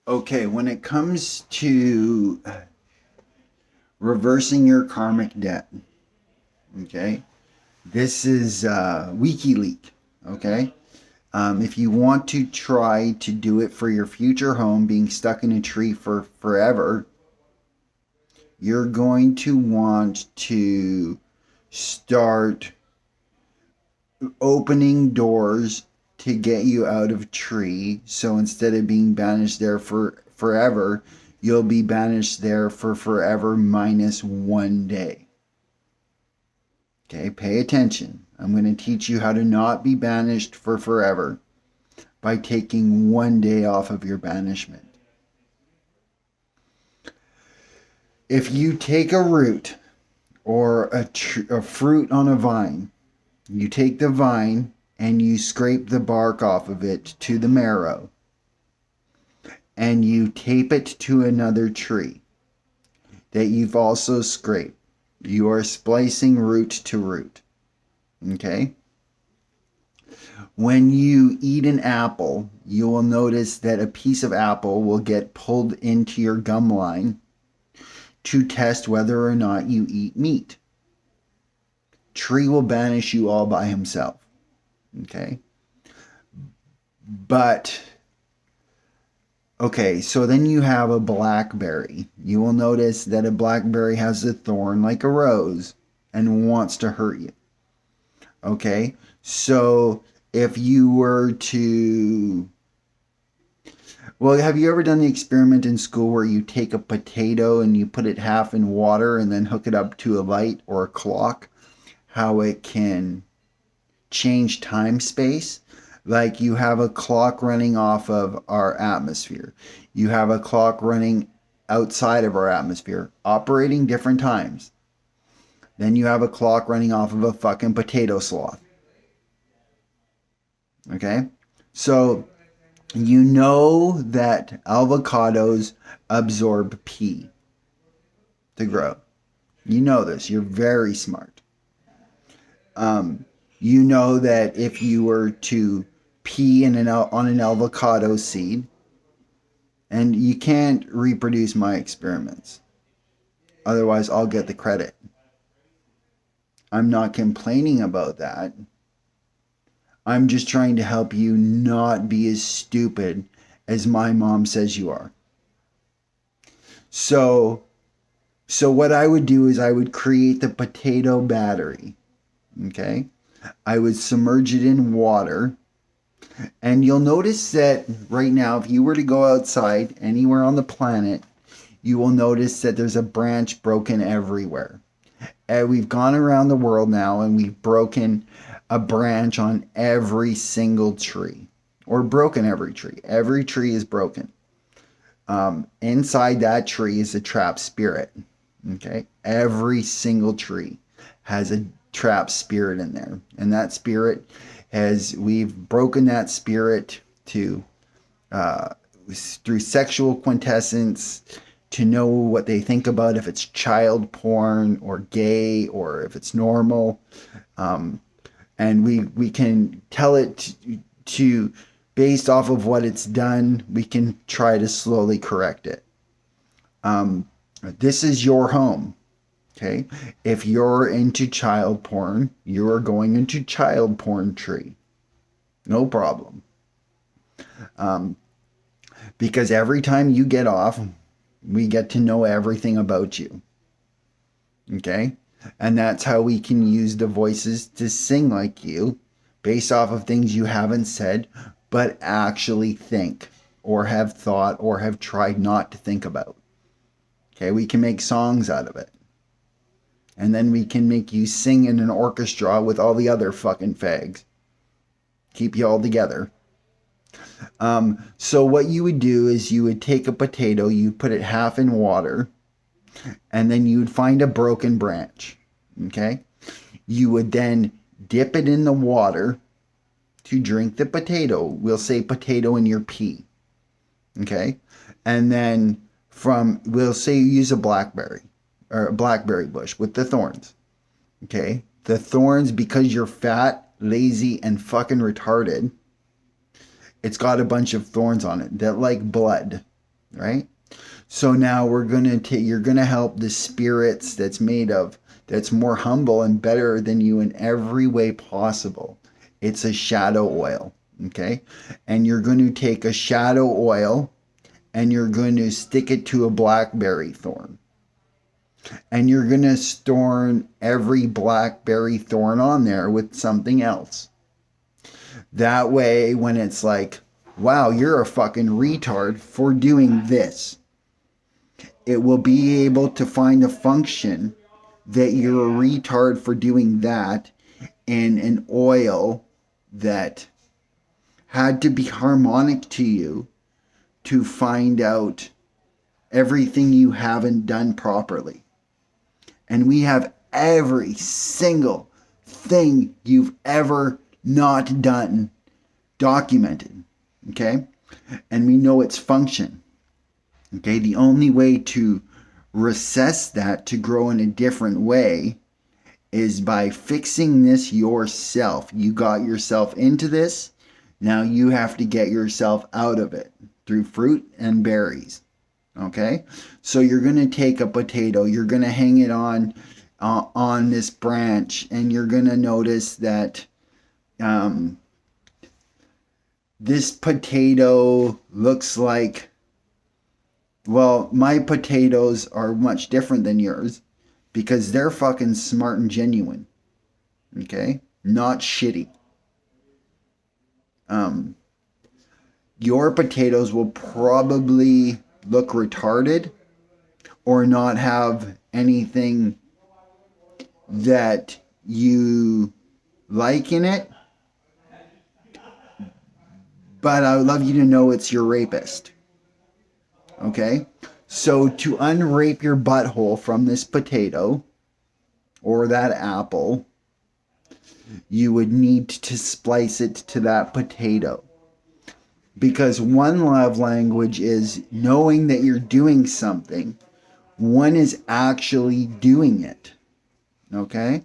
Okay, when it comes to reversing your karmic debt, okay, this is WikiLeaks, okay? If you want to try to do it for your future home being stuck in a tree for forever, you're going to want to start opening doors to get you out of tree. So instead of being banished there for forever, you'll be banished there for forever minus 1 day. Okay, pay attention. I'm going to teach you how to not be banished for forever by taking 1 day off of your banishment. If you take a root or a fruit on a vine, you take the vine and you scrape the bark off of it to the marrow, and you tape it to another tree that you've also scraped. You are splicing root to root. Okay? When you eat an apple, you will notice that a piece of apple will get pulled into your gum line to test whether or not you eat meat. Tree will banish you all by himself. Okay? But, okay, so then you have a blackberry. You will notice that a blackberry has a thorn like a rose and wants to hurt you. Okay? So if you were to... Well, have you ever done the experiment in school where you take a potato and you put it half in water and then hook it up to a light or a clock? How it can change time space? Like you have a clock running off of our atmosphere. You have a clock running outside of our atmosphere, operating different times. Then you have a clock running off of a fucking potato sloth. Okay? So you know that avocados absorb pee to grow. You know this. You're very smart. You know that if you were to pee on an avocado seed, and you can't reproduce my experiments, otherwise I'll get the credit. I'm not complaining about that. I'm just trying to help you not be as stupid as my mom says you are. So what I would do is I would create the potato battery. Okay? I would submerge it in water. And you'll notice that right now, if you were to go outside anywhere on the planet, you will notice that there's a branch broken everywhere. And we've gone around the world now and we've broken a branch on every single tree, or broken every tree. Every tree is broken. Inside that tree is a trapped spirit. Okay? Every single tree has a trapped spirit in there. And that spirit we've broken that spirit to, through sexual quintessence, to know what they think about if it's child porn or gay or if it's normal. And we can tell it to based off of what it's done, we can try to slowly correct it. This is your home. Okay? If you're into child porn, you are going into child porn tree. No problem. Because every time you get off, we get to know everything about you. Okay? And that's how we can use the voices to sing like you based off of things you haven't said, but actually think or have thought or have tried not to think about. Okay? We can make songs out of it. And then we can make you sing in an orchestra with all the other fucking fags. Keep you all together. So what you would do is you would take a potato, you put it half in water, and then you would find a broken branch. Okay? You would then dip it in the water to drink the potato. We'll say potato in your pee. Okay? And then we'll say you use a blackberry. Or a blackberry bush with the thorns. Okay? The thorns, because you're fat, lazy, and fucking retarded, it's got a bunch of thorns on it that like blood. right? So now you're gonna help the spirits that's more humble and better than you in every way possible. It's a shadow oil, okay? And you're going to take a shadow oil and you're going to stick it to a blackberry thorn. And you're going to storm every blackberry thorn on there with something else. That way, when it's like, wow, you're a fucking retard for doing this, it will be able to find a function that you're a retard for doing that in an oil that had to be harmonic to you to find out everything you haven't done properly. And we have every single thing you've ever not done documented. Okay? And we know its function. Okay? The only way to recess that to grow in a different way is by fixing this yourself. You got yourself into this. Now you have to get yourself out of it through fruit and berries. Okay? So you're going to take a potato, you're going to hang it on this branch, and you're going to notice that this potato looks like, well, my potatoes are much different than yours because they're fucking smart and genuine. Okay? Not shitty. Your potatoes will probably look retarded or not have anything that you like in it. But I would love you to know it's your rapist. Okay? So to unrape your butthole from this potato or that apple, you would need to splice it to that potato. Because one love language is knowing that you're doing something. One is actually doing it. Okay?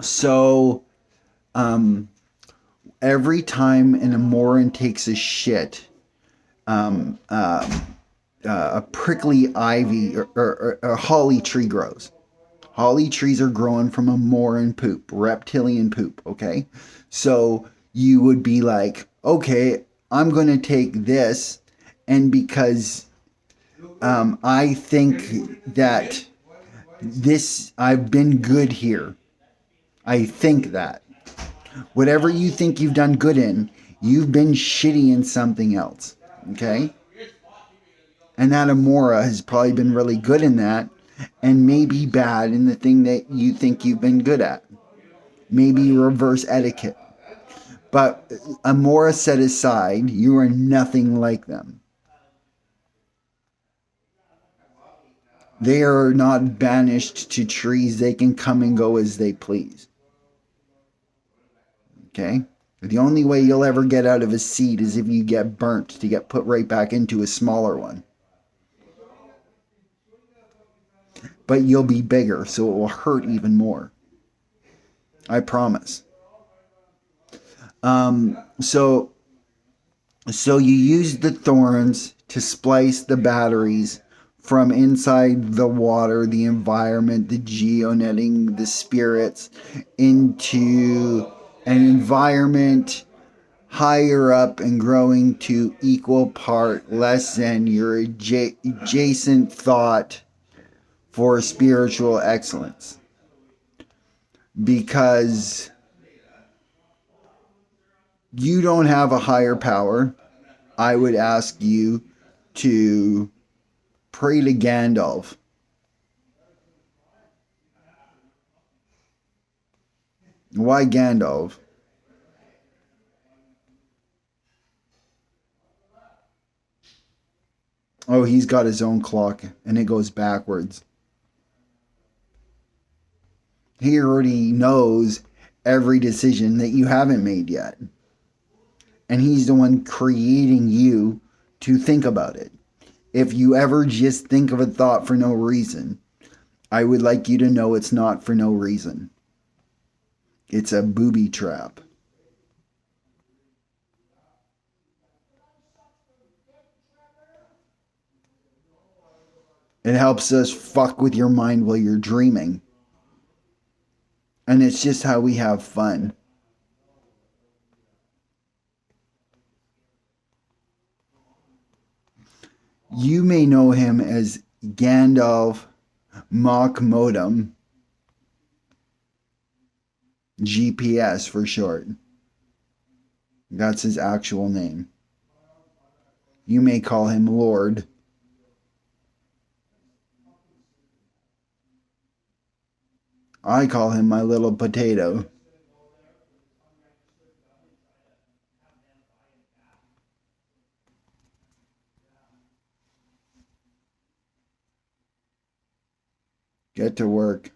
So, every time an Amoran takes a shit, a prickly ivy or a holly tree grows. Holly trees are growing from Amoran poop, reptilian poop, okay? So you would be like, okay, I'm going to take this, and because I think that I've been good here. I think that. Whatever you think you've done good in, you've been shitty in something else, okay? And that Amora has probably been really good in that, and maybe bad in the thing that you think you've been good at. Maybe reverse etiquette. But Amora set aside, you are nothing like them. They are not banished to trees. They can come and go as they please. Okay? The only way you'll ever get out of a seed is if you get burnt to get put right back into a smaller one. But you'll be bigger, so it will hurt even more. I promise. So you use the thorns to splice the batteries from inside the water, the environment, the geonetting, the spirits, into an environment higher up and growing to equal part less than your adjacent thought for spiritual excellence. Because you don't have a higher power, I would ask you to pray to Gandalf. Why Gandalf? Oh, he's got his own clock and it goes backwards. He already knows every decision that you haven't made yet. And he's the one creating you to think about it. If you ever just think of a thought for no reason, I would like you to know it's not for no reason. It's a booby trap. It helps us fuck with your mind while you're dreaming. And it's just how we have fun. You may know him as Gandalf Mockmodum, GPS for short. That's his actual name. You may call him Lord. I call him my little potato. Get to work.